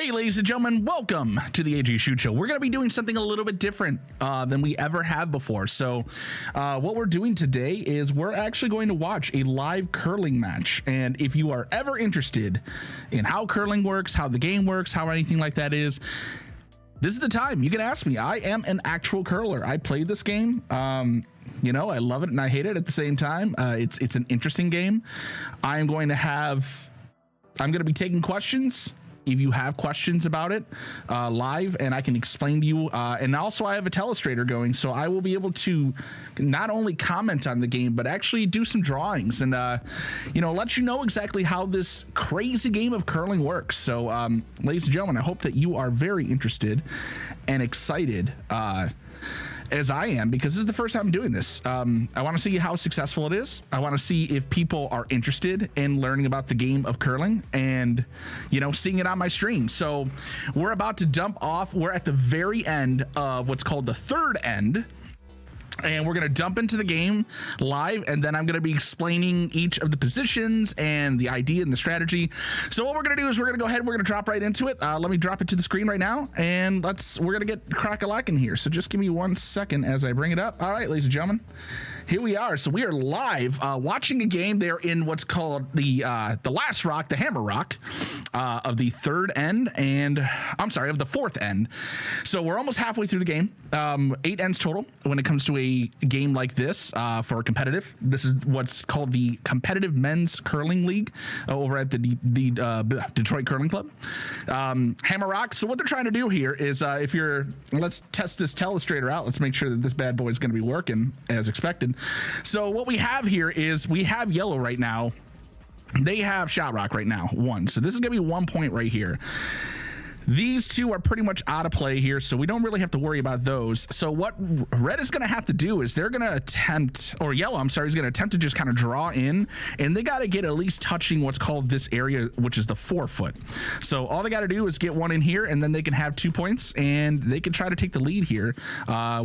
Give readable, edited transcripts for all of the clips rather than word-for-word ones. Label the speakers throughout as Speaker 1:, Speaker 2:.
Speaker 1: Hey, ladies and gentlemen, welcome to the AJShewt show. We're going to be doing something a little bit different than we ever have before. So what we're doing today is we're actually going to watch a live curling match. And if you are ever interested in how curling works, how the game works, how anything like that is, this is the time. You can ask me. I am an actual curler. I played this game. You know, I love it and I hate it at the same time. It's an interesting game. I'm going to be taking questions. If you have questions about it live, and I can explain to you, and also I have a telestrator going, so I will be able to not only comment on the game, but actually do some drawings and, you know, let you know exactly how this crazy game of curling works. So, ladies and gentlemen, I hope that you are very interested and excited, as I am, because this is the first time I'm doing this. I want to see how successful it is. I want to see if people are interested in learning about the game of curling and, you know, seeing it on my stream. So we're about to dump off. We're at the very end of what's called the third end. And we're going to dump into the game live, and then I'm going to be explaining each of the positions and the idea and the strategy. So what we're going to do is we're going to go ahead, we're going to drop right into it. Let me drop it to the screen right now, and we're going to get crack-a-lack in here. So just give me 1 second as I bring it up. All right, ladies and gentlemen, here we are. So we are live watching a game. They're in what's called the last rock, the hammer rock of the third end, and I'm sorry, of the fourth end. So we're almost halfway through the game. 8 ends total when it comes to a game like this for competitive. This is what's called the Competitive Men's Curling League over at the Detroit Curling Club. Hammer rock. So what they're trying to do here is let's test this telestrator out. Let's make sure that this bad boy is going to be working as expected. So what we have here is we have yellow right now. They have shot rock right now, 1. So this is going to be 1 point right here. These two are pretty much out of play here, so we don't really have to worry about those. So what red is going to have to do is they're going to attempt, or yellow, I'm sorry, is going to attempt to just kind of draw in, and they got to get at least touching what's called this area, which is the 4 foot. So all they got to do is get 1 in here, and then they can have 2 points, and they can try to take the lead here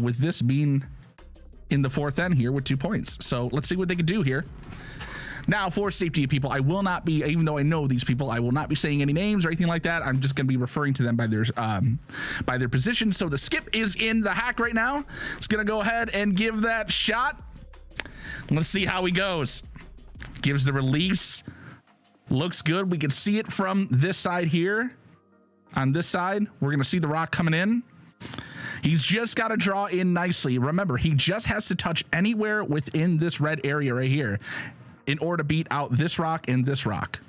Speaker 1: with this being in the 4th end here with 2 points. So let's see what they can do here. Now, for safety of people, I will not be, even though I know these people, I will not be saying any names or anything like that. I'm just going to be referring to them by their position. So the skip is in the hack right now. It's going to go ahead and give that shot. Let's see how he goes. Gives the release. Looks good. We can see it from this side here. On this side, we're going to see the rock coming in. He's just got to draw in nicely. Remember, he just has to touch anywhere within this red area right here in order to beat out this rock and this rock.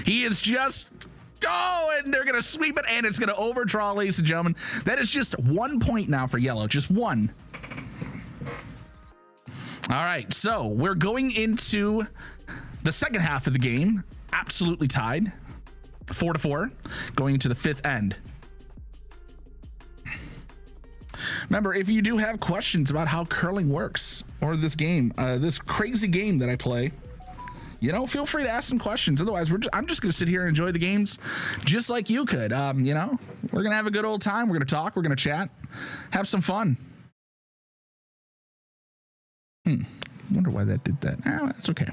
Speaker 1: He is just and they're gonna sweep it, and it's gonna overdraw, ladies and gentlemen. That is just 1 point now for yellow, just 1. All right, so we're going into the second half of the game, absolutely tied, 4-4, going into the 5th end. Remember, if you do have questions about how curling works or this game, this crazy game that I play, you know, feel free to ask some questions. Otherwise, I'm just going to sit here and enjoy the games just like you could. You know, we're going to have a good old time. We're going to talk. We're going to chat, have some fun. Wonder why that did that. That's okay.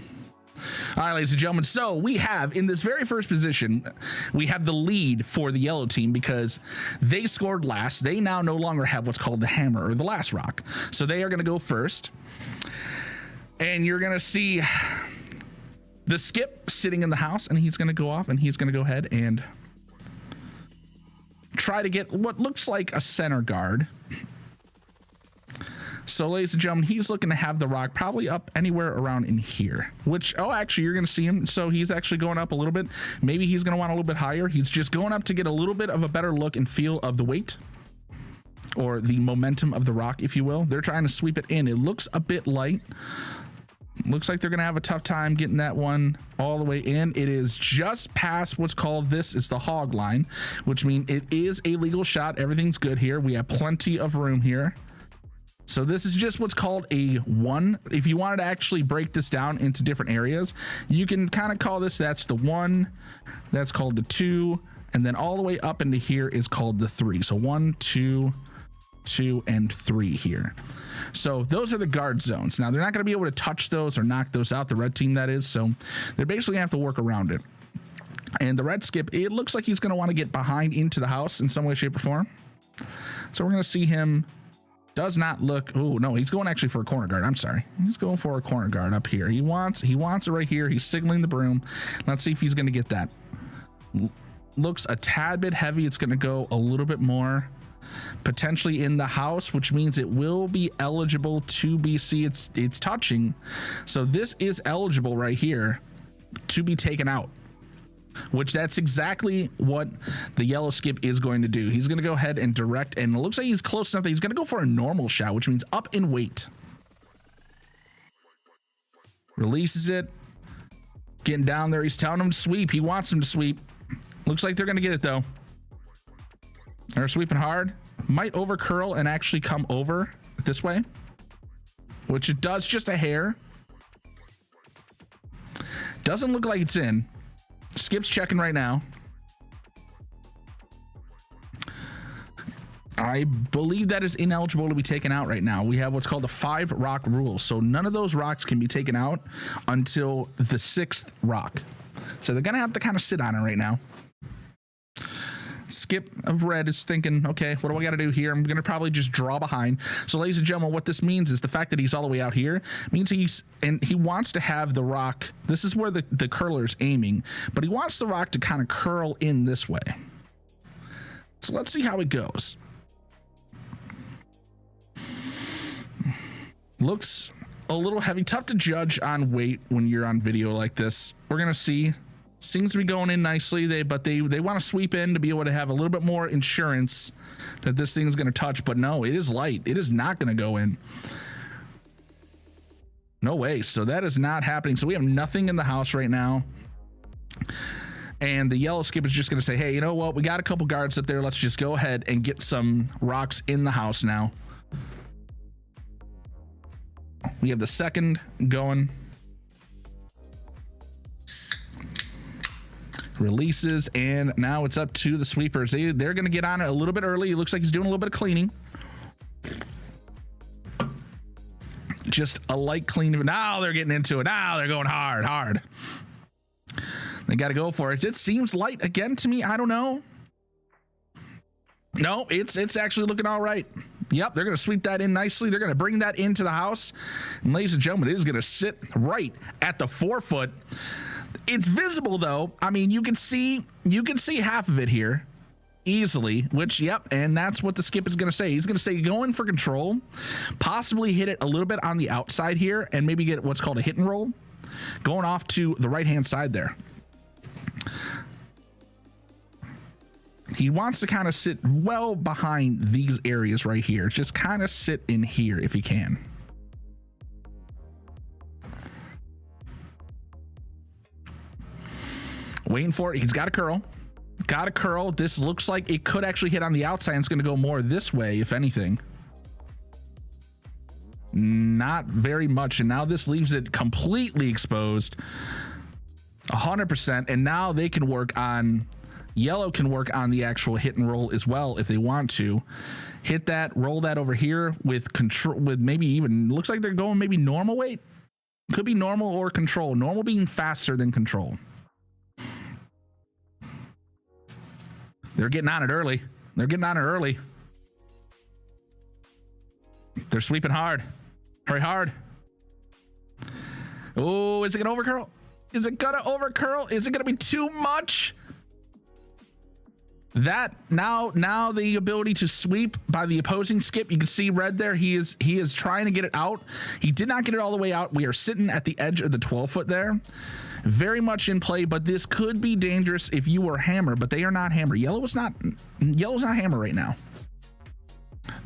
Speaker 1: All right, ladies and gentlemen, so we have in this very first position, we have the lead for the yellow team because they scored last. They now no longer have what's called the hammer or the last rock. So they are going to go first. And you're going to see the skip sitting in the house, and he's going to go off, and he's going to go ahead and try to get what looks like a center guard. So, ladies and gentlemen, he's looking to have the rock probably up anywhere around in here, which, oh, actually, you're going to see him. So he's actually going up a little bit. Maybe he's going to want a little bit higher. He's just going up to get a little bit of a better look and feel of the weight or the momentum of the rock, if you will. They're trying to sweep it in. It looks a bit light. Looks like they're going to have a tough time getting that one all the way in. It is just past what's called this is the hog line, which means it is a legal shot. Everything's good here. We have plenty of room here. So this is just what's called a 1. If you wanted to actually break this down into different areas, you can kind of call this, that's the 1, that's called the 2, and then all the way up into here is called the 3. So 1, 2, 2, and 3 here. So those are the guard zones. Now they're not going to be able to touch those or knock those out, the red team that is, so they're basically going to have to work around it. And the red skip, it looks like he's going to want to get behind into the house in some way, shape, or form. So we're going to see him. Does not look. Oh no, he's going actually for a corner guard. I'm sorry, he's going for a corner guard up here. He wants it right here. He's signaling the broom. Let's see if he's going to get that. Looks a tad bit heavy. It's going to go a little bit more potentially in the house, which means it will be eligible to be. See, it's touching, so this is eligible right here to be taken out, which that's exactly what the yellow skip is going to do. He's going to go ahead and direct, and it looks like he's close enough that he's going to go for a normal shot, which means up in weight. Releases it, getting down there. He's telling him to sweep. He wants him to sweep. Looks like they're going to get it though. They're sweeping hard. Might over curl and actually come over this way, which it does, just a hair. Doesn't look like it's in. Skip's checking right now. I believe that is ineligible to be taken out right now. We have what's called the 5 rock rule. So none of those rocks can be taken out until the 6th rock. So they're going to have to kind of sit on it right now. Skip of red is thinking, okay, what do I got to do here? I'm going to probably just draw behind. So ladies and gentlemen, what this means is the fact that he's all the way out here means he wants to have the rock. This is where the curler's aiming, but he wants the rock to kind of curl in this way. So let's see how it goes. Looks a little heavy, tough to judge on weight when you're on video like this. We're going to see. Seems to be going in nicely. But they want to sweep in to be able to have a little bit more insurance that this thing is going to touch. But no, it is light. It is not going to go in. No way. So that is not happening. So we have nothing in the house right now. And the yellow skip is just going to say, hey, you know what? We got a couple guards up there. Let's just go ahead and get some rocks in the house now. We have the second going. Releases, and now it's up to the sweepers. They're going to get on it a little bit early. It looks like he's doing a little bit of cleaning. Just a light clean. Now they're getting into it. Now they're going hard. They got to go for it. It seems light again to me. I don't know. No, it's actually looking all right. Yep, they're going to sweep that in nicely. They're going to bring that into the house. And ladies and gentlemen, it is going to sit right at the 4 foot. It's visible though. I mean, you can see half of it here easily, which, yep, and that's what the skip is going to say. He's going to say go in for control, possibly hit it a little bit on the outside here, and maybe get what's called a hit and roll, going off to the right-hand side there. He wants to kind of sit well behind these areas right here. Just kind of sit in here if he can. Waiting for it. He's got a curl. Got a curl. This looks like it could actually hit on the outside. And it's going to go more this way, if anything. Not very much. And now this leaves it completely exposed. 100%. And now they can work on... Yellow can work on the actual hit and roll as well if they want to. Hit that, roll that over here with control, with maybe even... Looks like they're going maybe normal weight. Could be normal or control. Normal being faster than control. They're getting on it early. They're sweeping hard. Hurry hard. Oh, is it gonna overcurl? Is it gonna overcurl? Is it gonna be too much? That now the ability to sweep by the opposing skip. You can see red there. He is trying to get it out. He did not get it all the way out. We are sitting at the edge of the 12 foot there. Very much in play, but this could be dangerous if you were hammer, but they are not hammer. Yellow's not hammer right now.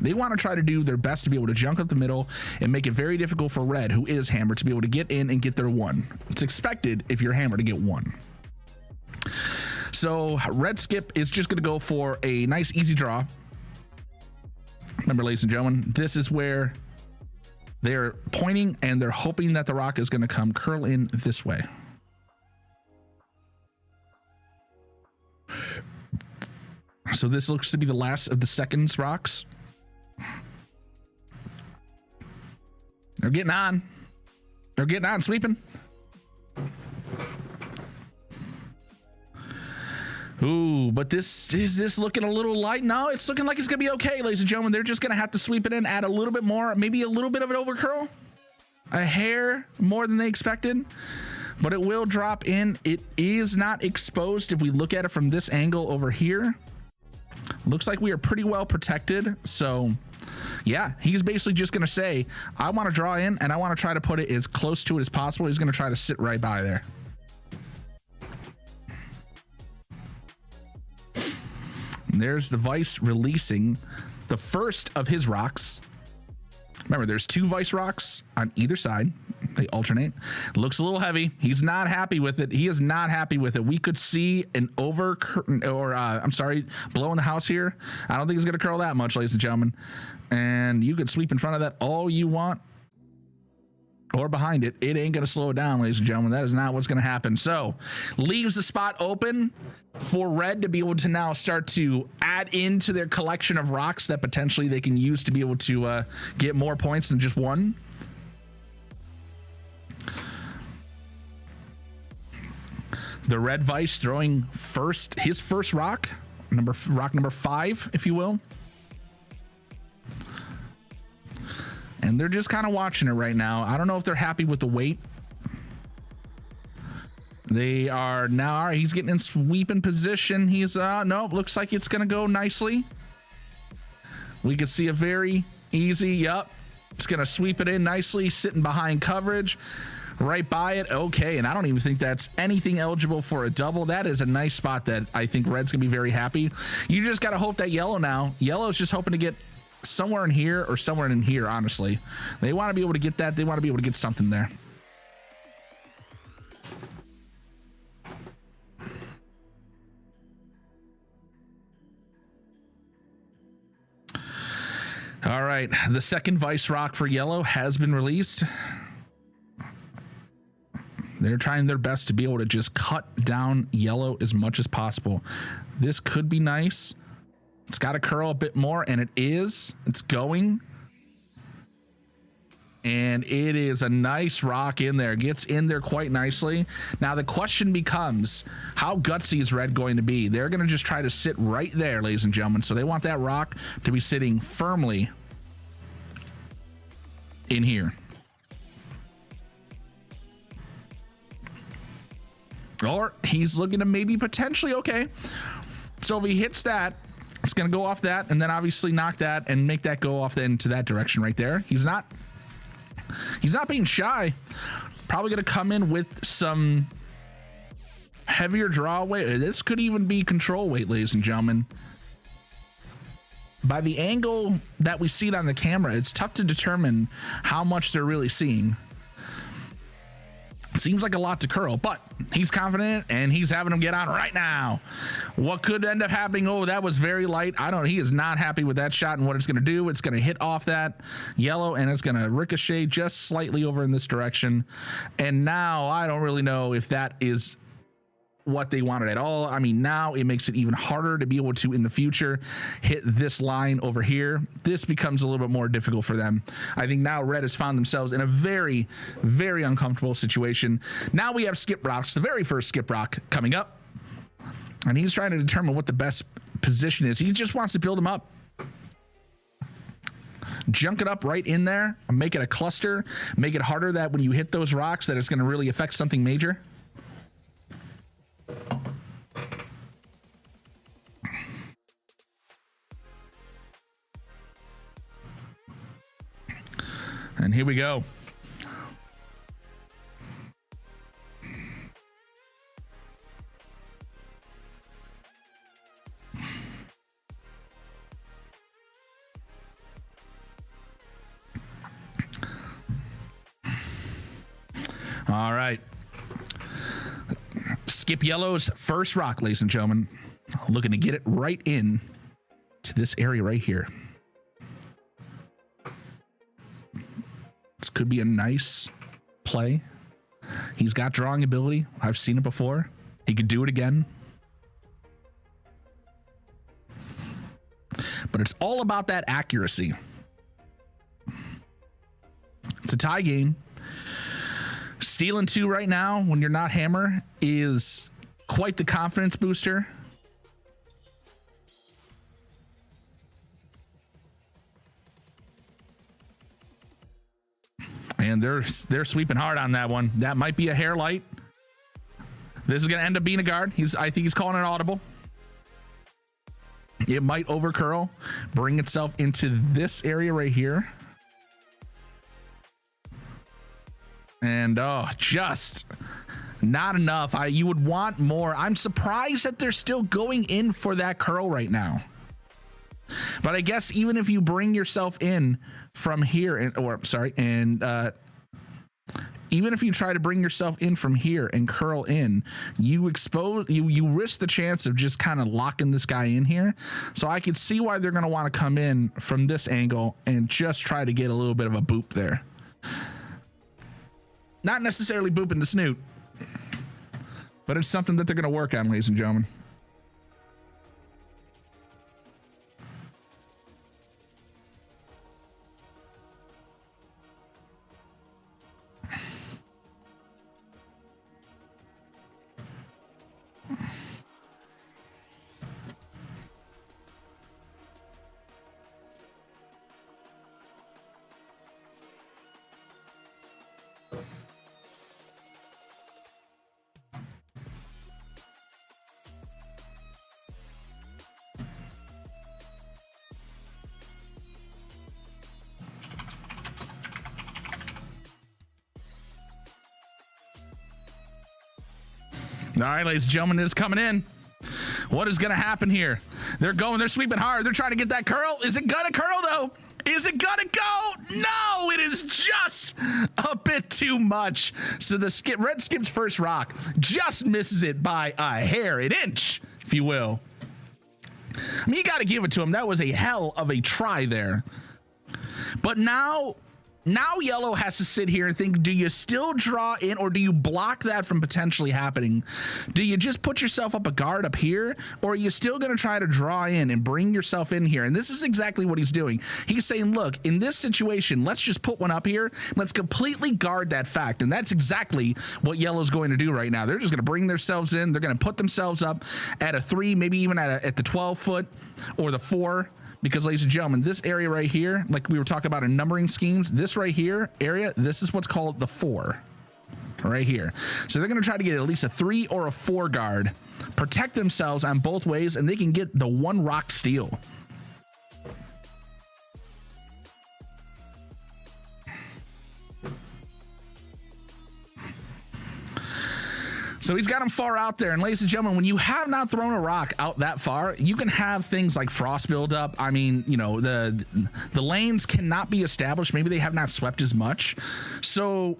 Speaker 1: They want to try to do their best to be able to junk up the middle and make it very difficult for red, who is hammer, to be able to get in and get their 1. It's expected if you're hammer to get 1. So red skip is just going to go for a nice easy draw. Remember, ladies and gentlemen, this is where they're pointing and they're hoping that the rock is going to come curl in this way. So this looks to be the last of the seconds rocks. They're getting on. They're getting on, sweeping. Ooh, but is this looking a little light? No, it's looking like it's gonna be okay, ladies and gentlemen. They're just gonna have to sweep it in, add a little bit more, maybe a little bit of an overcurl, a hair more than they expected, but it will drop in. It is not exposed. If we look at it from this angle over here, looks like we are pretty well protected. So yeah, he's basically just gonna say, I want to draw in and I want to try to put it as close to it as possible. He's gonna try to sit right by there. There's the Vice releasing the first of his rocks. Remember, there's 2 Vice rocks on either side. They alternate. Looks a little heavy. He's not happy with it. He is not happy with it. We could see an over curtain, or I'm sorry, blow in the house here. I don't think it's going to curl that much, ladies and gentlemen. And you could sweep in front of that all you want, or behind it. It ain't going to slow it down, ladies and gentlemen. That is not what's going to happen. So leaves the spot open for red to be able to now start to add into their collection of rocks that potentially they can use to be able to get more points than just one. The red Vice throwing his first rock number 5, if you will. And they're just kind of watching it right now. I don't know if they're happy with the weight. They are now. All right, he's getting in sweeping position. He's nope, looks like it's gonna go nicely. We can see a very easy, yep. It's gonna sweep it in nicely, sitting behind coverage, right by it. Okay, and I don't even think that's anything eligible for a double. That is a nice spot that I think red's gonna be very happy. You just gotta hope that yellow's just hoping to get somewhere in here or somewhere in here. Honestly, they want to be able to get that. They want to be able to get something there. All right, the second Vice rock for yellow has been released. They're trying their best to be able to just cut down yellow as much as possible. This could be nice. It's got to curl a bit more, and it is. It's going. And it is a nice rock in there. Gets in there quite nicely. Now, the question becomes, how gutsy is red going to be? They're going to just try to sit right there, ladies and gentlemen. So they want that rock to be sitting firmly in here. Or he's looking to maybe potentially, okay. So if he hits that, it's going to go off that, and then obviously knock that and make that go off into that direction right there. He's not being shy. Probably going to come in with some heavier draw weight. This could even be control weight, ladies and gentlemen. By the angle that we see it on the camera, it's tough to determine how much they're really seeing. Seems like a lot to curl, but he's confident and he's having them get on right now. What could end up happening? Oh, that was very light. He is not happy with that shot and what it's going to do. It's going to hit off that yellow and it's going to ricochet just slightly over in this direction. And now I don't really know if that is what they wanted at all. I mean, now it makes it even harder to be able to in the future hit this line over here. This becomes a little bit more difficult for them. I think now red has found themselves in a very, very uncomfortable situation. Now we have skip rocks, the very first skip rock coming up, and he's trying to determine what the best position is. He just wants to build them up, junk it up right in there, make it a cluster, make it harder that when you hit those rocks that it's going to really affect something major. And here we go. All right. Skip Yellow's first rock, ladies and gentlemen. Looking to get it right in to this area right here. This could be a nice play. He's got drawing ability. I've seen it before. He could do it again. But it's all about that accuracy. It's a tie game. Stealing two right now when you're not hammer is quite the confidence booster. And they're sweeping hard on that one. That might be a hair light. This is going to end up being a guard. I think he's calling it audible. It might overcurl, bring itself into this area right here. And just not enough. You would want more. I'm surprised that they're still going in for that curl right now. But I guess even if you bring yourself in from here, even if you try to bring yourself in from here and curl in, you risk the chance of just kind of locking this guy in here. So I could see why they're going to want to come in from this angle and just try to get a little bit of a boop there. Not necessarily booping the snoot, but it's something that they're going to work on, ladies and gentlemen. All right, ladies and gentlemen, it's coming in. What is going to happen here? They're sweeping hard. They're trying to get that curl. Is it going to curl, though? Is it going to go? No, it is just a bit too much. So the red skip's first rock just misses it by a hair, an inch, if you will. I mean, you got to give it to him. That was a hell of a try there. But now yellow has to sit here and think, do you still draw in or do you block that from potentially happening? Do you just put yourself up a guard up here, or are you still going to try to draw in and bring yourself in here? And this is exactly what he's doing. He's saying, look, in this situation, let's just put one up here. Let's completely guard that fact. And that's exactly what yellow's going to do right now. They're just going to bring themselves in. They're going to put themselves up at a 3, maybe even at the 12 foot or the 4. Because, ladies and gentlemen, this area right here, like we were talking about in numbering schemes, this right here area, this is what's called the 4 right here. So they're going to try to get at least a 3 or a 4 guard, protect themselves on both ways, and they can get the 1 rock steal. So he's got him far out there. And ladies and gentlemen, when you have not thrown a rock out that far, you can have things like frost buildup. I mean, you know, the lanes cannot be established. Maybe they have not swept as much. So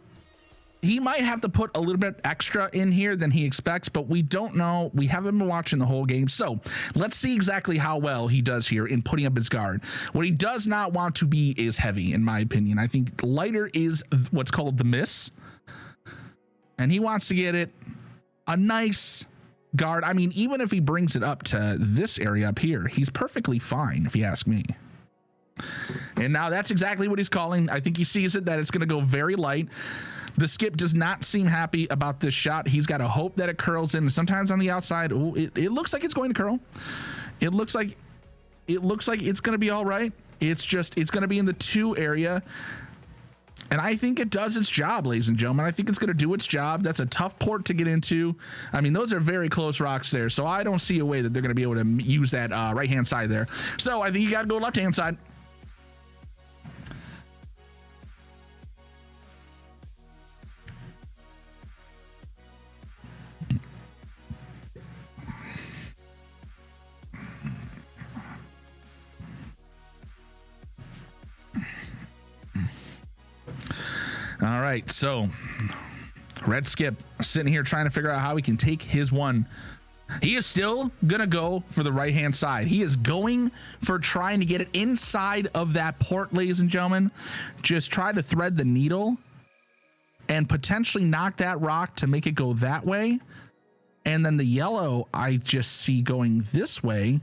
Speaker 1: he might have to put a little bit extra in here than he expects, but we don't know. We haven't been watching the whole game. So let's see exactly how well he does here in putting up his guard. What he does not want to be is heavy, in my opinion. I think lighter is what's called the miss. And he wants to get it a nice guard. I mean, even if he brings it up to this area up here, he's perfectly fine, if you ask me. And now that's exactly what he's calling. I think he sees it, that it's going to go very light. The skip does not seem happy about this shot. He's got to hope that it curls in. Sometimes on the outside, ooh, it looks like it's going to curl. It looks like it's going to be all right. It's going to be in the 2 area. And I think it does its job, ladies and gentlemen. I think it's going to do its job. That's a tough port to get into. I mean, those are very close rocks there. So I don't see a way that they're going to be able to use that right-hand side there. So I think you got to go left-hand side. All right, so red skip sitting here trying to figure out how he can take his one. He is still gonna go for the right hand side. He is going for trying to get it inside of that port, ladies and gentlemen. Just try to thread the needle and potentially knock that rock to make it go that way. And then the yellow I just see going this way,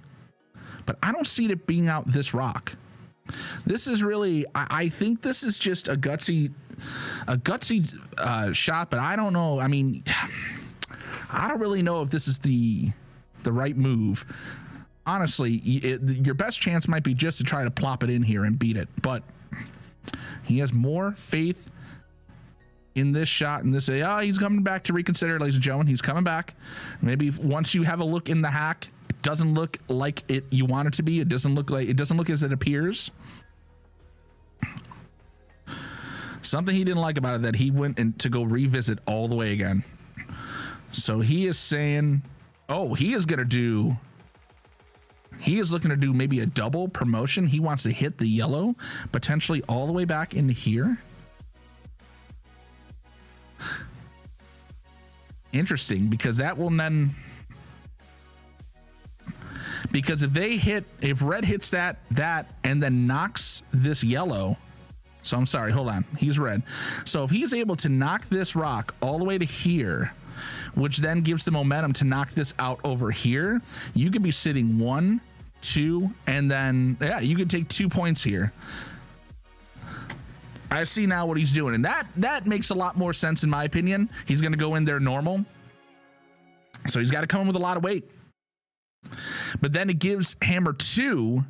Speaker 1: but I don't see it being out this rock. This is really, I think this is just a gutsy shot, but I don't know. I mean, I don't really know if this is the right move. Honestly, your best chance might be just to try to plop it in here and beat it, but he has more faith in this shot, and this, he's coming back to reconsider, ladies and gentlemen. He's coming back. Maybe once you have a look in the hack, it doesn't look like it you want it to be. It doesn't look as it appears. Something he didn't like about it, that he went in to go revisit all the way again. So he is saying, he is looking to do maybe a double promotion. He wants to hit the yellow, potentially all the way back into here. Interesting, because that will then, because if red hits that and then knocks this yellow. So I'm sorry, hold on. He's red. So if he's able to knock this rock all the way to here, which then gives the momentum to knock this out over here, you could be sitting 1, 2, and then, you could take 2 points here. I see now what he's doing, and that makes a lot more sense in my opinion. He's going to go in there normal. So he's got to come in with a lot of weight. But then it gives hammer 2.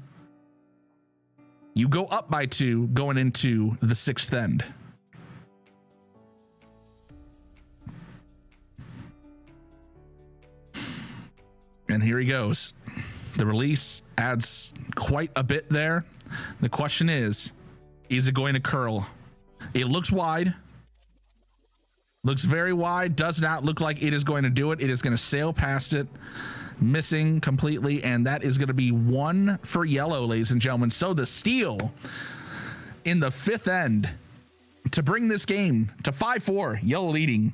Speaker 1: You go up by 2 going into the 6th end. And here he goes. The release adds quite a bit there. The question is it going to curl? It looks wide. Looks very wide. Does not look like it is going to do it. It is going to sail past it. Missing completely, and that is going to be 1 for yellow, ladies and gentlemen. So the steal in the 5th end to bring this game to 5-4, yellow leading.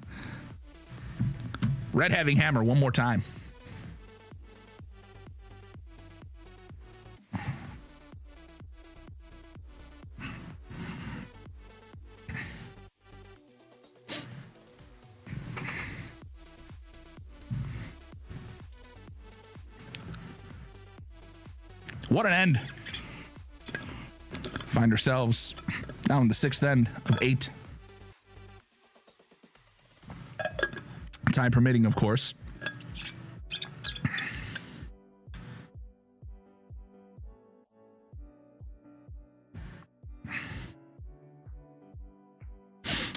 Speaker 1: Red having hammer one more time. What an end. Find ourselves now in the 6th end of 8. Time permitting, of course.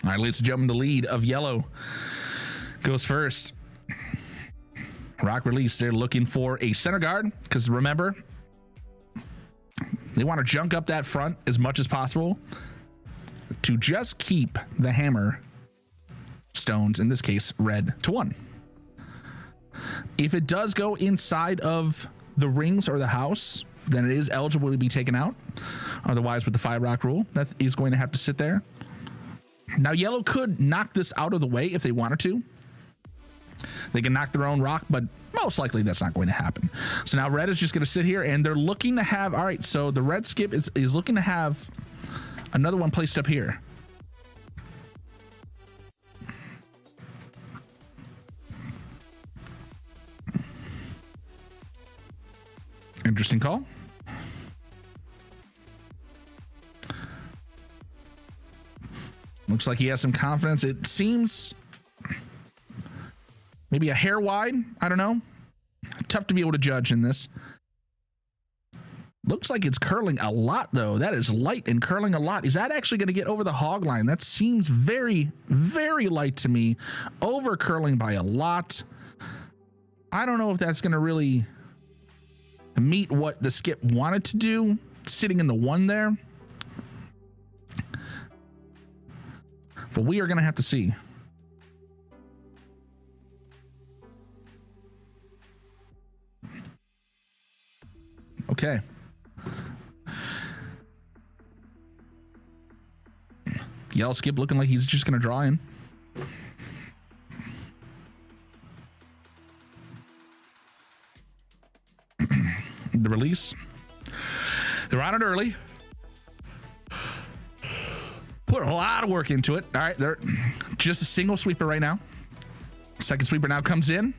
Speaker 1: All right, ladies and gentlemen, the lead of yellow goes first. Rock release. They're looking for a center guard because remember, they want to junk up that front as much as possible to just keep the hammer stones, in this case, red, to 1. If it does go inside of the rings or the house, then it is eligible to be taken out. Otherwise, with the 5 rock rule, that is going to have to sit there. Now, yellow could knock this out of the way if they wanted to. They can knock their own rock, but most likely that's not going to happen. So now red is just going to sit here, and they're looking to have, all right, so the red skip is looking to have another one placed up here. Interesting call. Looks like he has some confidence. It seems maybe a hair wide. I don't know. Tough to be able to judge in this. Looks like it's curling a lot, though. That is light and curling a lot. Is that actually going to get over the hog line? That seems very, very light to me. Over curling by a lot. I don't know if that's going to really meet what the skip wanted to do. Sitting in the 1 there. But we are going to have to see. Okay. Yellow skip looking like he's just going to draw in. The release. They're on it early. Put a lot of work into it. All right, they're just a single sweeper right now. Second sweeper now comes in.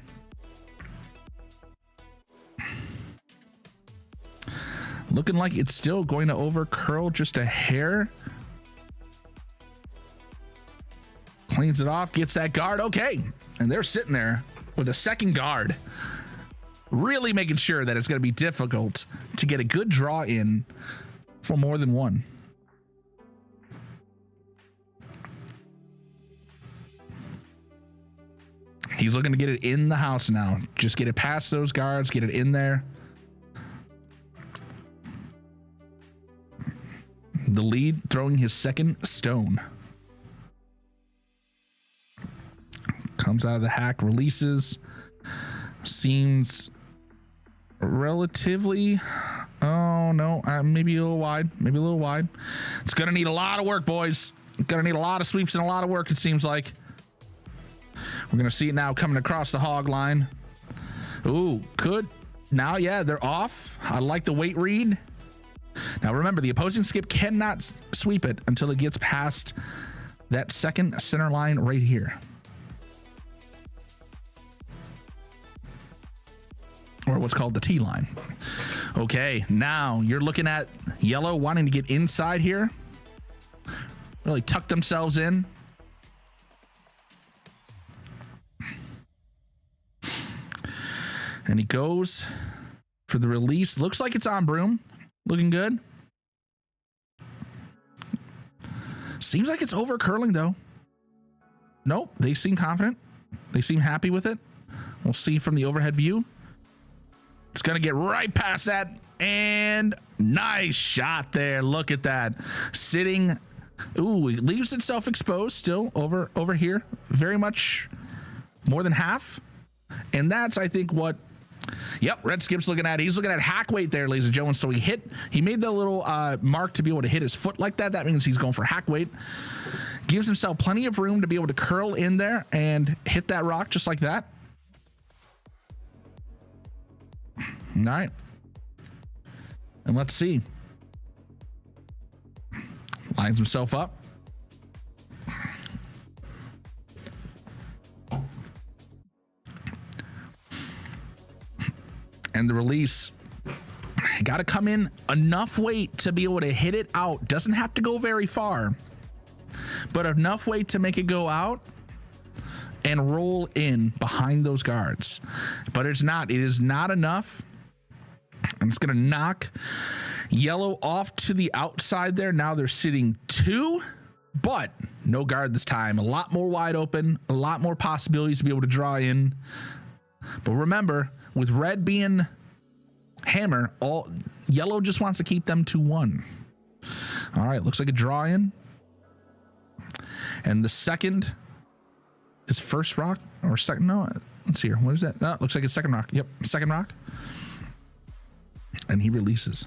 Speaker 1: Looking like it's still going to over curl just a hair. Cleans it off, gets that guard. Okay, and they're sitting there with a second guard. Really making sure that it's going to be difficult to get a good draw in for more than one. He's looking to get it in the house now. Just get it past those guards, get it in there. The lead throwing his second stone. Comes out of the hack, releases. Seems relatively, oh no, maybe a little wide, maybe a little wide. It's gonna need a lot of work, boys. Gonna need a lot of sweeps and a lot of work, it seems like. We're gonna see it now coming across the hog line. Ooh, could now, yeah, they're off. I like the weight read. Now remember, the opposing skip cannot sweep it until it gets past that second center line right here. Or what's called the T line. Okay, now you're looking at yellow wanting to get inside here. Really tuck themselves in. And he goes for the release. Looks like it's on Broom. Looking good. Seems like it's over curling though. Nope, they seem confident. They seem happy with it. We'll see from the overhead view. It's going to get right past that. And nice shot there. Look at that. Sitting. Ooh, it leaves itself exposed still over here. Very much more than half. And that's, I think, what... Yep, Red Skip's looking at. He's looking at hack weight there, ladies and gentlemen. So he made the little mark to be able to hit his foot like that. That means he's going for hack weight. Gives himself plenty of room to be able to curl in there and hit that rock just like that. All right. And let's see. Lines himself up. And the release, got to come in enough weight to be able to hit it out. Doesn't have to go very far, but enough weight to make it go out and roll in behind those guards. But it is not enough. And it's going to knock yellow off to the outside there. Now they're sitting 2, but no guard this time. A lot more wide open, a lot more possibilities to be able to draw in. But remember, with red being hammer, all yellow just wants to keep them to 1. All right, looks like a draw in. And the second is first rock or second. No, let's see here. What is that? No, it looks like it's second rock. Yep, second rock. And he releases.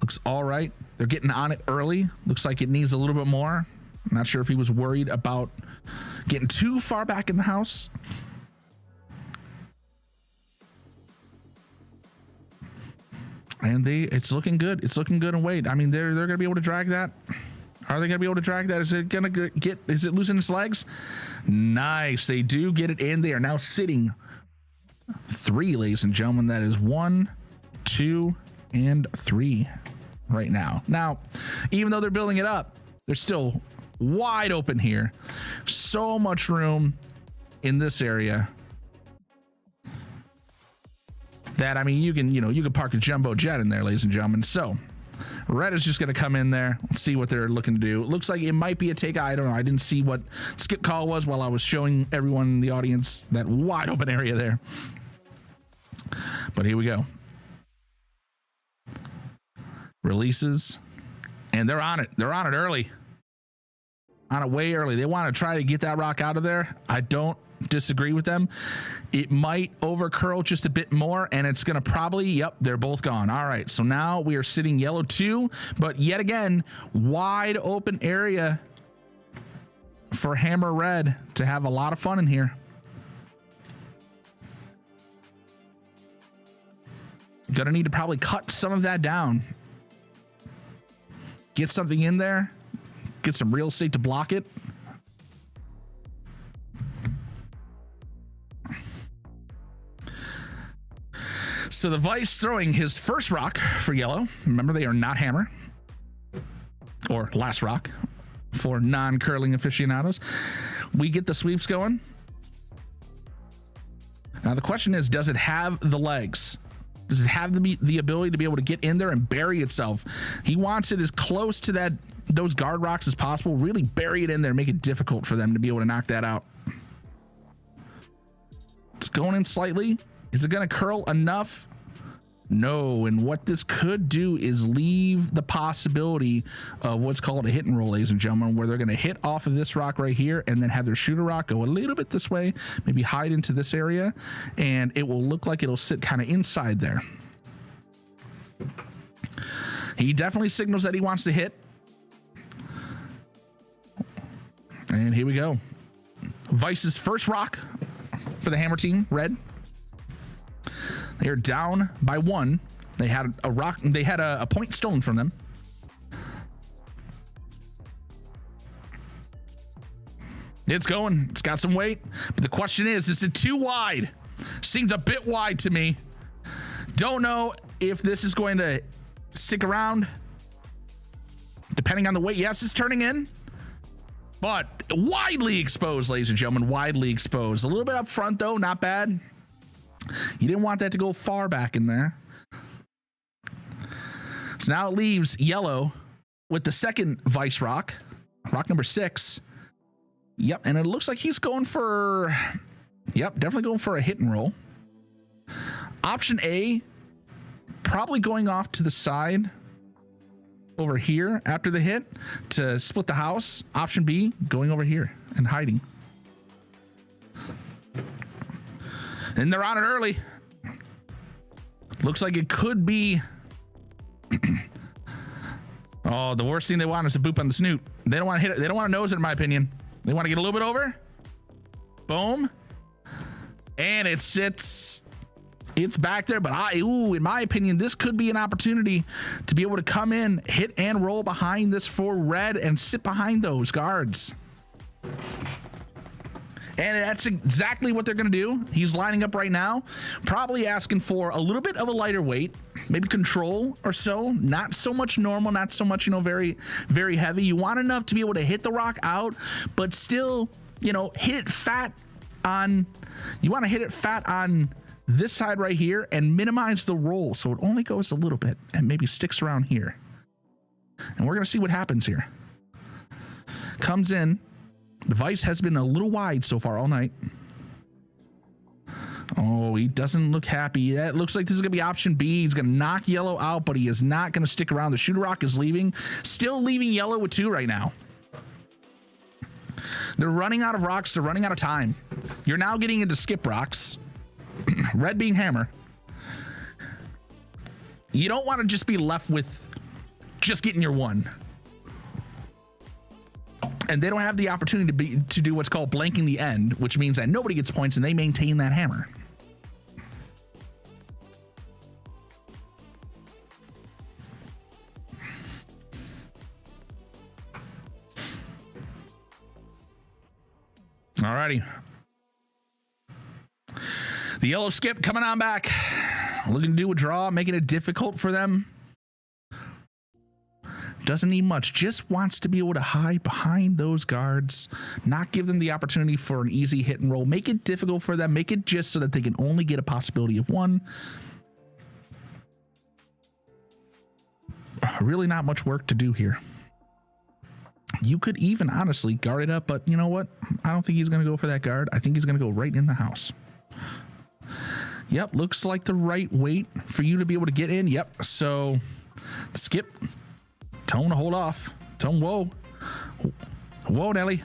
Speaker 1: Looks all right. They're getting on it early. Looks like it needs a little bit more. I'm not sure if he was worried about getting too far back in the house. And it's looking good. It's looking good in weight. I mean, they're going to be able to drag that. Are they going to be able to drag that? Is it going to is it losing its legs? Nice. They do get it in. They are now sitting 3, ladies and gentlemen. That is 1, 2, and 3 right now. Now, even though they're building it up, they're still wide open here. So much room in this area that, I mean, you can park a jumbo jet in there, ladies and gentlemen. So red is just going to come in there. Let's see what they're looking to do. It looks like it might be a take. I don't know. I didn't see what skip call was while I was showing everyone in the audience that wide open area there. But here we go. Releases. And they're on it. They're on it early. On it way early. They want to try to get that rock out of there. I don't disagree with them. It might over curl just a bit more, and it's going to probably, yep, they're both gone. All right, so now we are sitting yellow 2, but yet again, wide open area for hammer red to have a lot of fun in here. Gonna need to probably cut some of that down. Get something in there. Get some real estate to block it. So the Vice throwing his first rock for yellow. Remember, they are not hammer. Or last rock for non-curling aficionados. We get the sweeps going. Now the question is, does it have the legs? Does it have the ability to be able to get in there and bury itself? He wants it as close to those guard rocks as possible. Really bury it in there, make it difficult for them to be able to knock that out. going in slightly. Is it going to curl enough? No. And what this could do is leave the possibility of what's called a hit and roll, ladies and gentlemen, where they're going to hit off of this rock right here and then have their shooter rock go a little bit this way, maybe hide into this area, and it will look like it'll sit kind of inside there. He definitely signals that he wants to hit. And here we go. Vice's first rock for the Hammer team, red. They are down by 1. They had a rock. They had a point stolen from them. It's going. It's got some weight. But the question is it too wide? Seems a bit wide to me. Don't know if this is going to stick around. Depending on the weight. Yes, it's turning in. But widely exposed, ladies and gentlemen. Widely exposed. A little bit up front, though. Not bad. You didn't want that to go far back in there. So now it leaves yellow with the second Vice rock. Rock number 6. Yep, and it looks like he's going for... Yep, definitely going for a hit and roll. Option A, probably going off to the side over here after the hit to split the house. Option B, going over here and hiding. And they're on it early. Looks like it could be... Oh, the worst thing they want is a boop on the snoot. They don't want to hit it. They don't want to nose it, in my opinion. They want to get a little bit over. Boom. And it sits. It's back there, but in my opinion, this could be an opportunity to be able to come in, hit and roll behind this for red and sit behind those guards. And that's exactly what they're going to do. He's lining up right now, probably asking for a little bit of a lighter weight, maybe control or so. Not so much normal, not so much, very, very heavy. You want enough to be able to hit the rock out, but still, hit it fat on, you want to hit it fat on this side right here and minimize the roll so it only goes a little bit and maybe sticks around here. And we're going to see what happens here. Comes in. The Vice has been a little wide so far all night. Oh, he doesn't look happy. That looks like this is going to be option B. He's going to knock yellow out, but he is not going to stick around. The shooter rock is leaving. Still leaving yellow with 2 right now. They're running out of rocks. They're running out of time. You're now getting into skip rocks. Red being hammer. You don't want to just be left with just getting your 1. And they don't have the opportunity to do what's called blanking the end, which means that nobody gets points and they maintain that hammer. Alrighty. The yellow skip coming on back. Looking to do a draw, making it difficult for them. Doesn't need much, just wants to be able to hide behind those guards, not give them the opportunity for an easy hit and roll, make it difficult for them, make it just so that they can only get a possibility of 1. Really not much work to do here. You could even honestly guard it up, but you know what? I don't think he's going to go for that guard. I think he's going to go right in the house. Yep, looks like the right weight for you to be able to get in. Yep, so skip. Tone, hold off. Tone, whoa. Whoa, Nelly.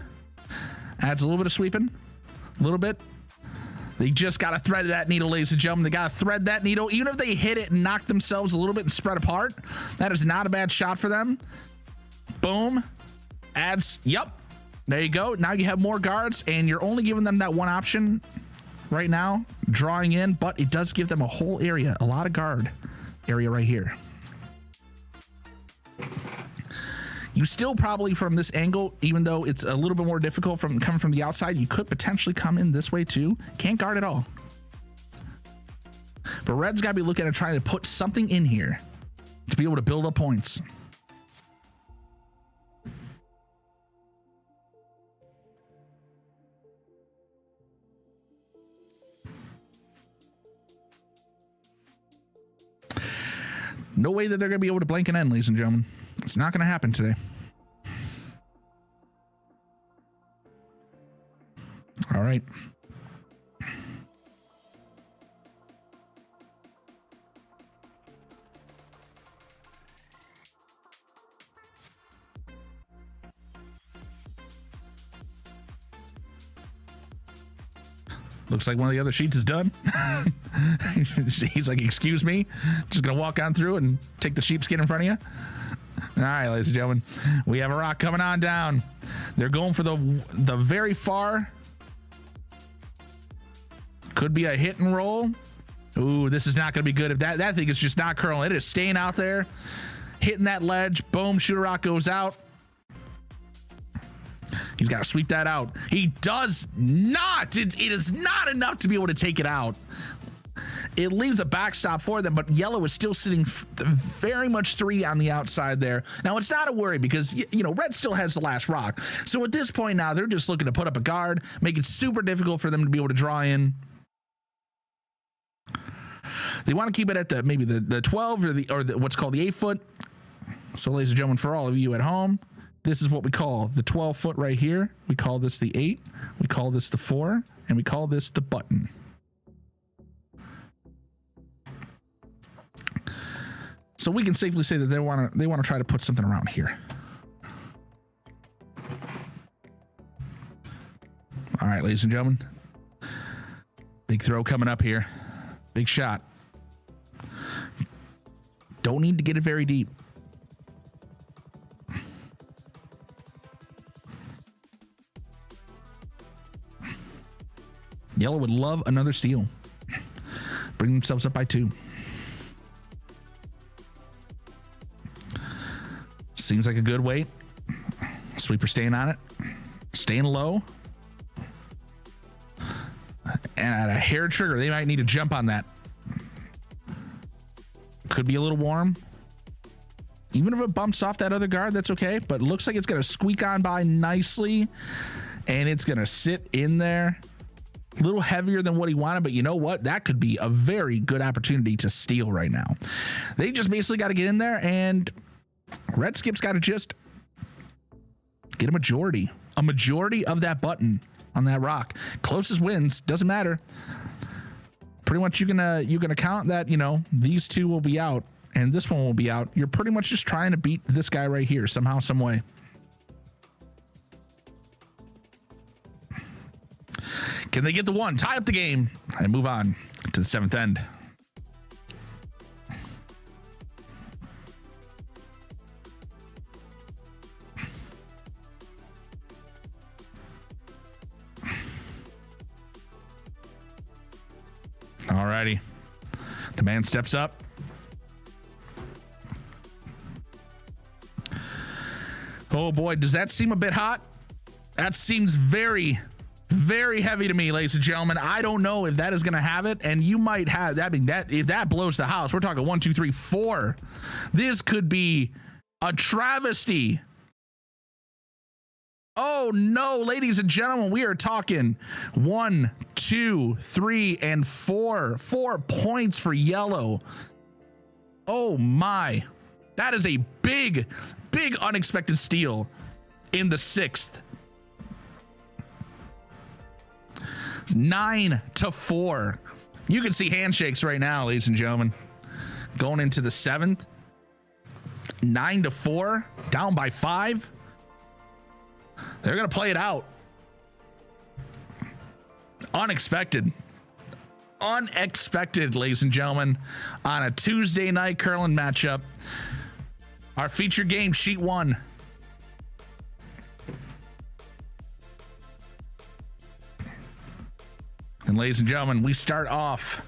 Speaker 1: Adds a little bit of sweeping. A little bit. They just got to thread that needle, ladies and gentlemen. They got to thread that needle. Even if they hit it and knock themselves a little bit and spread apart, that is not a bad shot for them. Boom. Adds, yep. There you go. Now you have more guards, and you're only giving them that 1 option right now, drawing in, but it does give them a whole area, a lot of guard area right here. You still probably from this angle, even though it's a little bit more difficult from coming from the outside, you could potentially come in this way too. Can't guard at all. But Red's got to be looking at trying to put something in here to be able to build up points. No way that they're going to be able to blank an end, ladies and gentlemen. It's not going to happen today. All right. Looks like one of the other sheets is done. He's like, excuse me, just gonna walk on through and take the sheepskin in front of you. All right, ladies and gentlemen, we have a rock coming on down. They're going for the very far. Could be a hit and roll. Ooh, this is not going to be good. If that thing is just not curling, it is staying out there, hitting that ledge. Boom, shooter rock goes out. He's got to sweep that out. He does not. It is not enough to be able to take it out. It leaves a backstop for them, but yellow is still sitting very much 3 on the outside there. Now, it's not a worry because, you know, red still has the last rock. So at this point now, they're just looking to put up a guard, make it super difficult for them to be able to draw in. They want to keep it at maybe the 12 or the what's called the 8 foot. So, ladies and gentlemen, for all of you at home, this is what we call the 12 foot right here. We call this the 8. We call this the 4, and we call this the button. So we can safely say that they want to try to put something around here. All right, ladies and gentlemen, big throw coming up here. Big shot. Don't need to get it very deep. Yellow would love another steal. Bring themselves up by 2. Seems like a good weight. Sweeper staying on it. Staying low. And at a hair trigger, they might need to jump on that. Could be a little warm. Even if it bumps off that other guard, that's okay. But it looks like it's going to squeak on by nicely. And it's going to sit in there. A little heavier than what he wanted. But you know what? That could be a very good opportunity to steal right now. They just basically got to get in there. And red skip's got to just get a majority of that button on that rock. Closest wins, doesn't matter. Pretty much you're gonna count that, you know, these 2 will be out and this one will be out. You're pretty much just trying to beat this guy right here somehow, some way. Can they get the 1, tie up the game, and move on to the 7th end? Alrighty. The man steps up. Oh boy, does that seem a bit hot? That seems very, very heavy to me, ladies and gentlemen. I don't know if that is going to have it, and you might have that. I mean, that if that blows the house, we're talking 1, 2, 3, 4. This could be a travesty. Oh no, ladies and gentlemen, we are talking 1, 2, 3, and 4. 4 points for yellow. Oh my. That is a big, big unexpected steal in the 6th. It's 9-4. You can see handshakes right now, ladies and gentlemen. Going into the 7th. 9-4. Down by 5. They're going to play it out. Unexpected, ladies and gentlemen, on a Tuesday night curling matchup. Our feature game, sheet 1. And ladies and gentlemen, we start off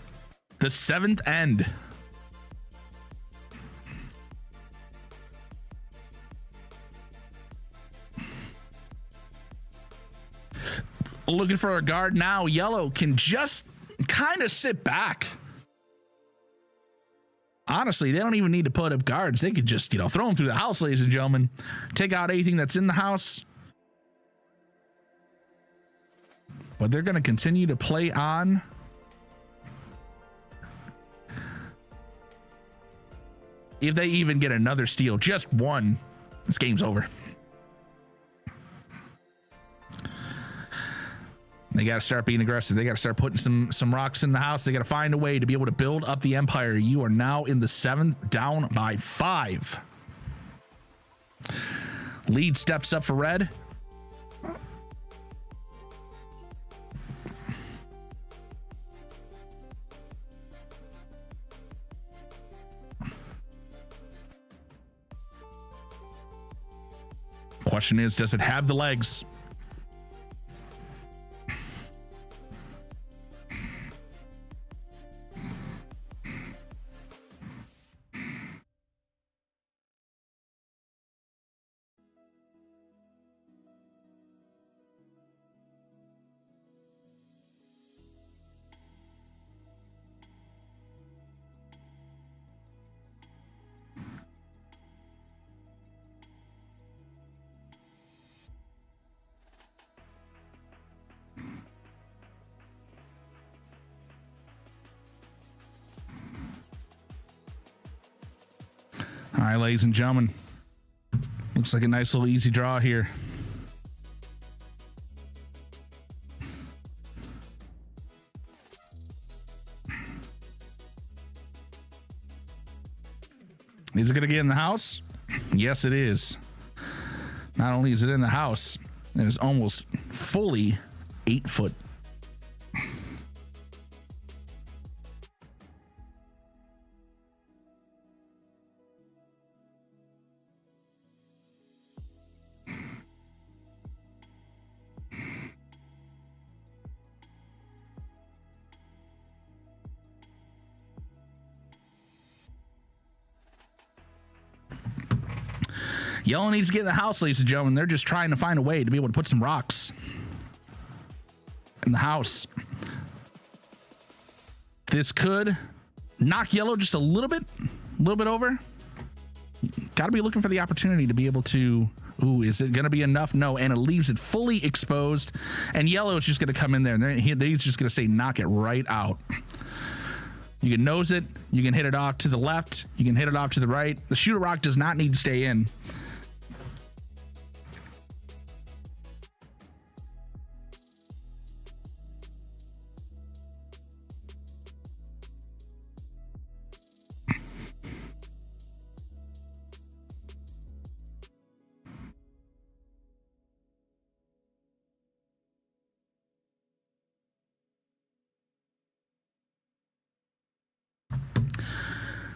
Speaker 1: the 7th end. Looking for a guard now. Yellow can just kind of sit back. Honestly, they don't even need to put up guards. They could just, you know, throw them through the house, ladies and gentlemen. Take out anything that's in the house. But they're going to continue to play on. If they even get another steal, just 1, this game's over. They got to start being aggressive. They got to start putting some rocks in the house. They got to find a way to be able to build up the empire. You are now in the 7th, down by 5. Lead steps up for red. Question is, does it have the legs? All right, ladies and gentlemen, looks like a nice little easy draw here. Is it going to get in the house? Yes, it is. Not only is it in the house, it is almost fully 8 foot. Yellow needs to get in the house, ladies and gentlemen. They're just trying to find a way to be able to put some rocks in the house. This could knock yellow just a little bit over. Got to be looking for the opportunity to be able to. Ooh, is it going to be enough? No, and it leaves it fully exposed. And yellow is just going to come in there, and he's just going to say, knock it right out. You can nose it. You can hit it off to the left. You can hit it off to the right. The shooter rock does not need to stay in.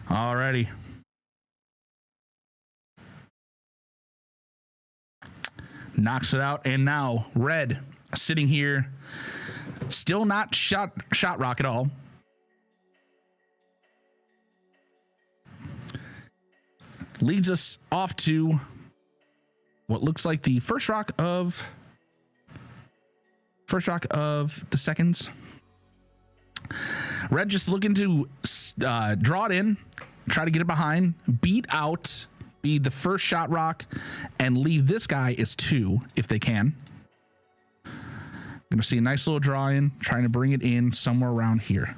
Speaker 1: Alrighty. Knocks it out, and now red sitting here, still not shot rock at all. Leads us off to what looks like the first rock of the seconds. Red just looking to draw it in, try to get it behind, be the first shot rock, and leave this guy as 2 if they can. Gonna see a nice little draw in, trying to bring it in somewhere around here.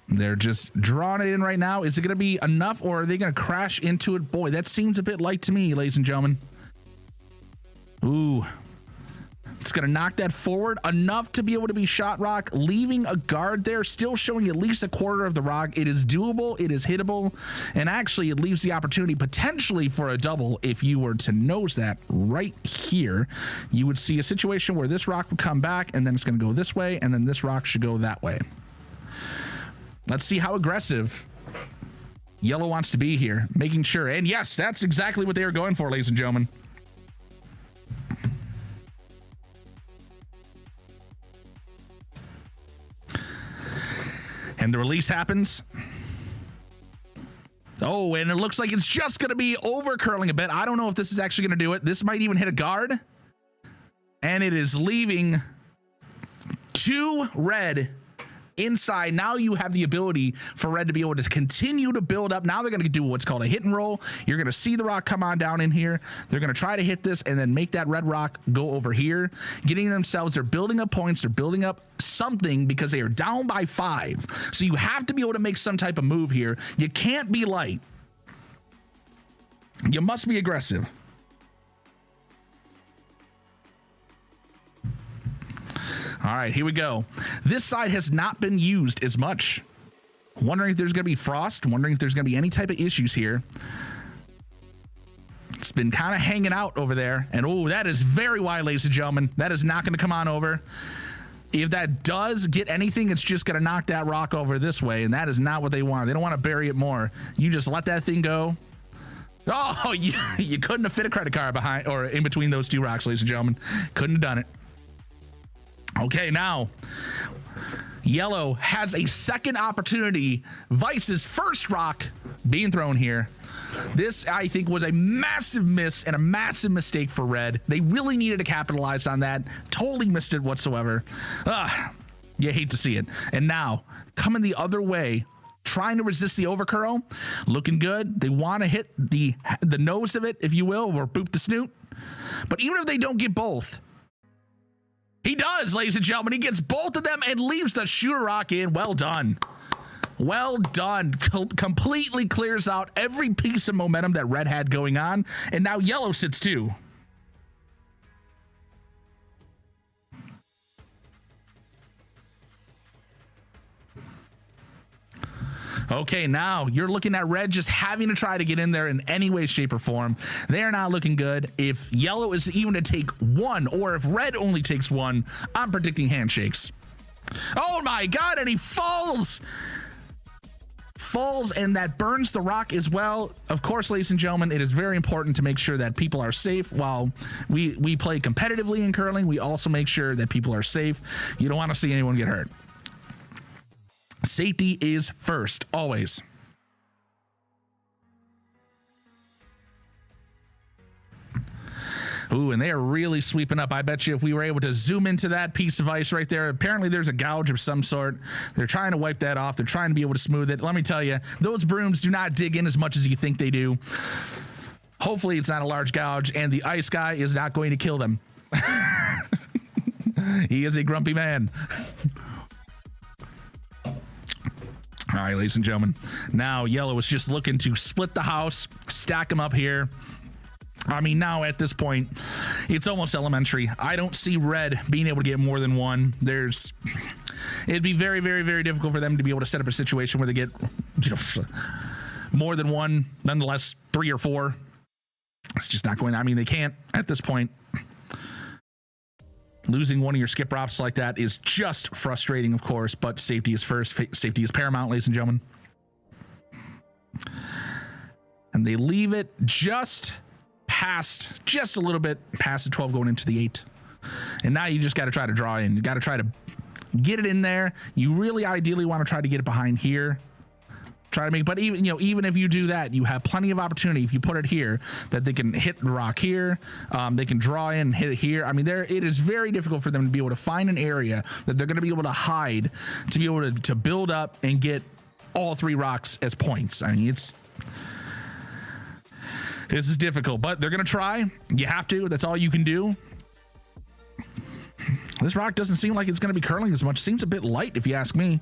Speaker 1: They're just drawing it in right now. Is it gonna be enough, or are they gonna crash into it? Boy, that seems a bit light to me, ladies and gentlemen. Ooh. It's going to knock that forward enough to be able to be shot rock, leaving a guard there, still showing at least a quarter of the rock. It is doable. It is hittable. And actually, it leaves the opportunity potentially for a double. If you were to nose that right here, you would see a situation where this rock would come back, and then it's going to go this way, and then this rock should go that way. Let's see how aggressive yellow wants to be here, making sure. And yes, that's exactly what they are going for, ladies and gentlemen. And the release happens. Oh, and it looks like it's just going to be over curling a bit. I don't know if this is actually going to do it. This might even hit a guard. And it is leaving 2 red inside. Now you have the ability for red to be able to continue to build up. Now they're going to do what's called a hit and roll. You're going to see the rock come on down in here. They're going to try to hit this and then make that red rock go over here, getting themselves, they're building up points, they're building up something because they are down by 5. So you have to be able to make some type of move here. You can't be light. You must be aggressive. All right, here we go. This side has not been used as much. Wondering if there's going to be frost. Wondering if there's going to be any type of issues here. It's been kind of hanging out over there. And oh, that is very wide, ladies and gentlemen. That is not going to come on over. If that does get anything, it's just going to knock that rock over this way, and that is not what they want. They don't want to bury it more. You just let that thing go. Oh, you couldn't have fit a credit card behind or in between those two rocks, ladies and gentlemen. Couldn't have done it. Okay, now yellow has a second opportunity. Vice's first rock being thrown here. This, I think, was a massive miss and a massive mistake for red. They really needed to capitalize on that. Totally missed it whatsoever. You hate to see it. And now, coming the other way, trying to resist the overcurl. Looking good. They want to hit the nose of it, if you will, or boop the snoot. But even if they don't get both, he does, ladies and gentlemen. He gets both of them and leaves the shooter rock in. Well done. Well done. Completely clears out every piece of momentum that red had going on, and now yellow sits too. Okay, now you're looking at red just having to try to get in there in any way, shape, or form. They're not looking good. If yellow is even to take one, or if red only takes one, I'm predicting handshakes. Oh my God, and he falls! And that burns the rock as well. Of course, ladies and gentlemen, it is very important to make sure that people are safe. While we play competitively in curling, we also make sure that people are safe. You don't want to see anyone get hurt. Safety is first, always. Ooh, and they are really sweeping up. I bet you if we were able to zoom into that piece of ice right there, apparently there's a gouge of some sort. They're trying to wipe that off. They're trying to be able to smooth it. Let me tell you, those brooms do not dig in as much as you think they do. Hopefully it's not a large gouge, and the ice guy is not going to kill them. He is a grumpy man. All right, ladies and gentlemen. Now yellow is just looking to split the house, stack them up here. I mean, now at this point, it's almost elementary. I don't see red being able to get more than one. It'd be very, very, very difficult for them to be able to set up a situation where they get, more than one, nonetheless, 3 or 4. It's just not going. I mean, they can't at this point. Losing one of your skip drops like that is just frustrating, of course, but safety is first. Safety is paramount, ladies and gentlemen. And they leave it just a little bit past the 12 going into the 8. And now you just got to try to draw in. You got to try to get it in there. You really ideally want to try to get it behind here. Try to make, but even if you do that, you have plenty of opportunity. If you put it here, that they can hit the rock here, they can draw in and hit it here. I mean, it is very difficult for them to be able to find an area that they're going to be able to hide, to be able to build up and get all 3 rocks as points. I mean, this is difficult, but they're going to try. You have to. That's all you can do. This rock doesn't seem like it's going to be curling as much. Seems a bit light, if you ask me.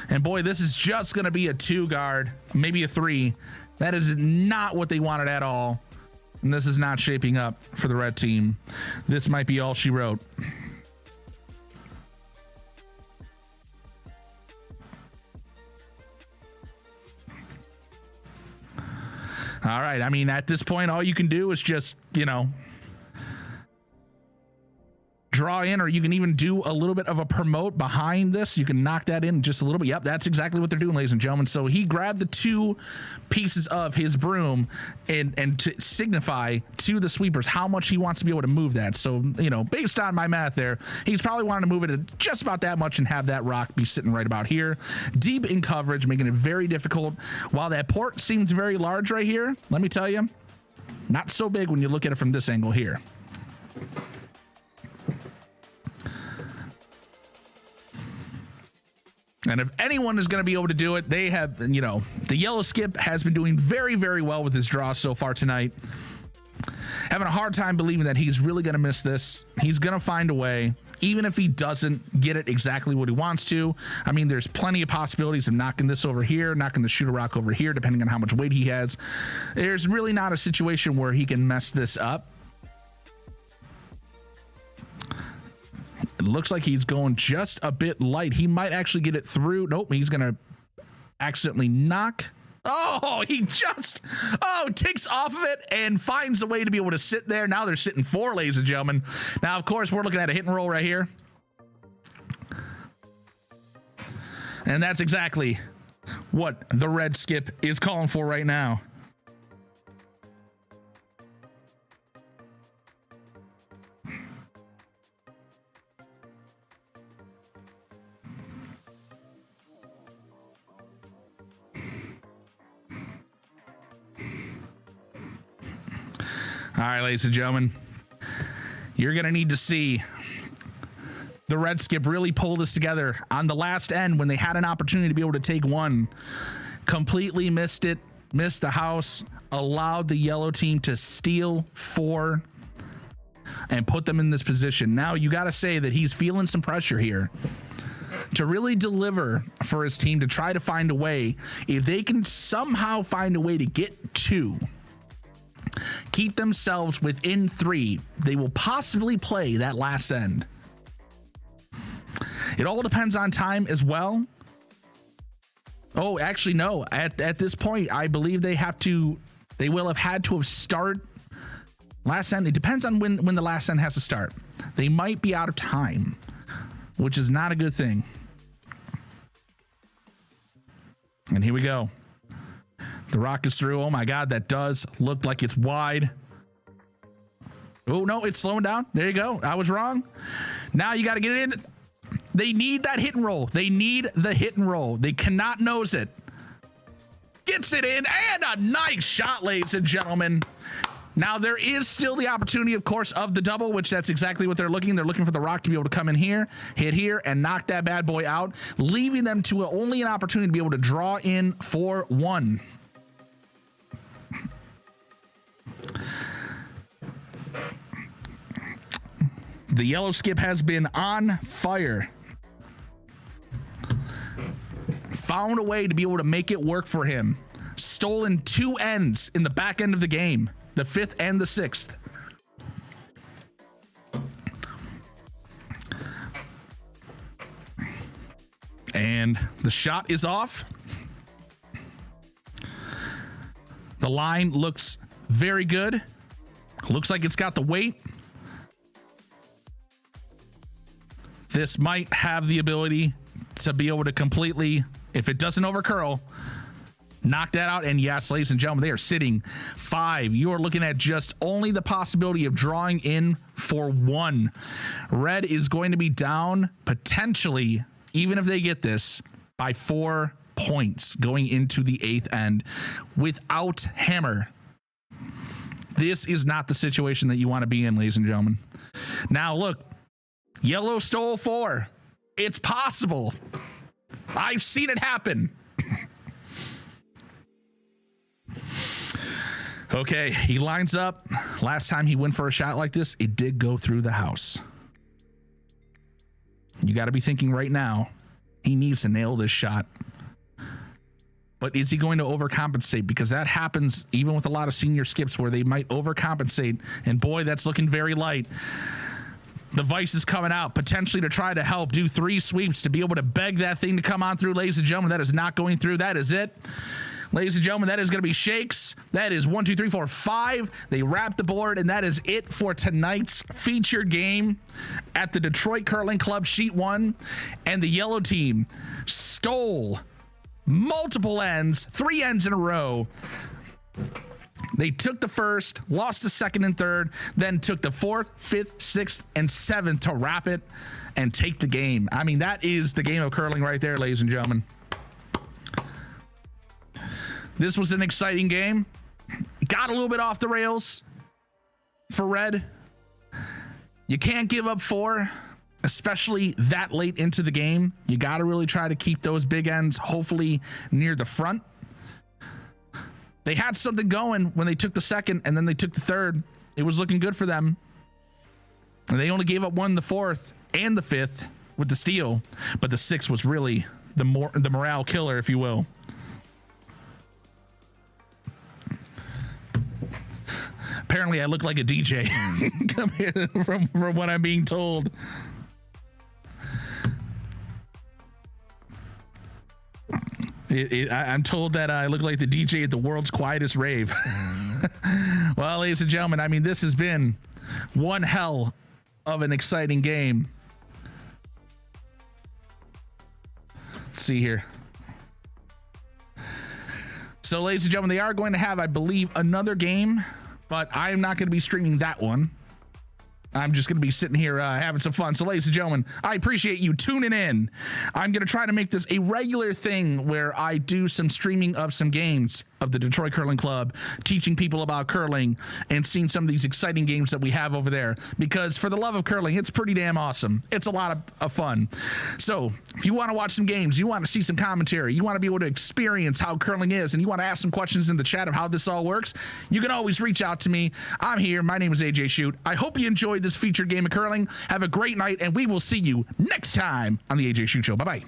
Speaker 1: And boy, this is just going to be a 2 guard, maybe a 3. That is not what they wanted at all. And this is not shaping up for the red team. This might be all she wrote. All right. I mean, at this point, all you can do is just, draw in, or you can even do a little bit of a promote behind this. You can knock that in just a little bit. Yep, that's exactly what they're doing, ladies and gentlemen. So he grabbed the 2 pieces of his broom and to signify to the sweepers how much he wants to be able to move that. So, based on my math there, he's probably wanting to move it just about that much and have that rock be sitting right about here. Deep in coverage, making it very difficult. While that port seems very large right here, let me tell you, not so big when you look at it from this angle here. And if anyone is going to be able to do it, they have, the yellow skip has been doing very, very well with his draw so far tonight. Having a hard time believing that he's really going to miss this. He's going to find a way, even if he doesn't get it exactly what he wants to. I mean, there's plenty of possibilities of knocking this over here, knocking the shooter rock over here, depending on how much weight he has. There's really not a situation where he can mess this up. It looks like he's going just a bit light. He might actually get it through. Nope, he's going to accidentally knock. Oh, he takes off of it and finds a way to be able to sit there. Now they're sitting 4, ladies and gentlemen. Now, of course, we're looking at a hit and roll right here. And that's exactly what the red skip is calling for right now. All right, ladies and gentlemen, you're going to need to see the red skip really pull this together on the last end when they had an opportunity to be able to take one. Completely missed it, missed the house, allowed the yellow team to steal 4 and put them in this position. Now you got to say that he's feeling some pressure here to really deliver for his team, to try to find a way. If they can somehow find a way to get 2, keep themselves within 3, they will possibly play that last end. It all depends on time as well. Oh, actually, no. At this point, I believe they will have had to have start last end. It depends on when the last end has to start. They might be out of time, which is not a good thing. And here we go. The rock is through. Oh my God, that does look like it's wide. Oh no, it's slowing down. There you go. I was wrong. Now you got to get it in. They need that hit and roll. They need the hit and roll. They cannot nose it. Gets it in, and a nice shot, ladies and gentlemen. Now there is still the opportunity, of course, of the double, which that's exactly what they're looking. They're looking for the rock to be able to come in here, hit here, and knock that bad boy out, leaving them to only an opportunity to be able to draw in for 1. The yellow skip has been on fire. Found a way to be able to make it work for him. Stolen 2 ends in the back end of the game, the 5th and the 6th. And the shot is off. The line looks very good. Looks like it's got the weight. This might have the ability to be able to completely, if it doesn't overcurl, knock that out. And yes, ladies and gentlemen, they are sitting 5. You are looking at just only the possibility of drawing in for 1. Red is going to be down potentially, even if they get this, by 4 points going into the 8th end without hammer. This is not the situation that you want to be in, ladies and gentlemen. Now look, yellow stole 4. It's possible. I've seen it happen. Okay, he lines up. Last time he went for a shot like this, it did go through the house. You got to be thinking right now, he needs to nail this shot. But is he going to overcompensate? Because that happens even with a lot of senior skips where they might overcompensate. And boy, that's looking very light. The vice is coming out potentially to try to help do 3 sweeps to be able to beg that thing to come on through. Ladies and gentlemen, that is not going through. That is it. Ladies and gentlemen, that is going to be shakes. That is 1, 2, 3, 4, 5. They wrap the board, and that is it for tonight's featured game at the Detroit Curling Club Sheet 1. And the yellow team stole multiple ends, 3 ends in a row. They took the first, lost the second and third, then took the 4th, 5th, 6th, and 7th to wrap it and take the game. I mean, that is the game of curling right there, ladies and gentlemen. This was an exciting game. Got a little bit off the rails for Red. You can't give up 4, especially that late into the game. You got to really try to keep those big ends, hopefully near the front. They had something going when they took the second and then they took the third. It was looking good for them. And they only gave up 1 the 4th and the 5th with the steal, but the 6th was really the morale killer, if you will. Apparently, I look like a DJ from what I'm being told. I'm told that I look like the DJ at the world's quietest rave. Well, ladies and gentlemen, I mean, this has been one hell of an exciting game. see here. So, ladies and gentlemen, they are going to have, I believe, another game, but I am not going to be streaming that one. I'm just going to be sitting here having some fun. So, ladies and gentlemen, I appreciate you tuning in. I'm going to try to make this a regular thing where I do some streaming of some games of the Detroit Curling Club, teaching people about curling and seeing some of these exciting games that we have over there. Because for the love of curling, it's pretty damn awesome. It's a lot of fun. So if you want to watch some games, you want to see some commentary, you want to be able to experience how curling is, and you want to ask some questions in the chat of how this all works, you can always reach out to me. I'm here. My name is AJShewt. I hope you enjoyed this featured game of curling. Have a great night, and we will see you next time on the AJ Shoot Show. Bye-bye.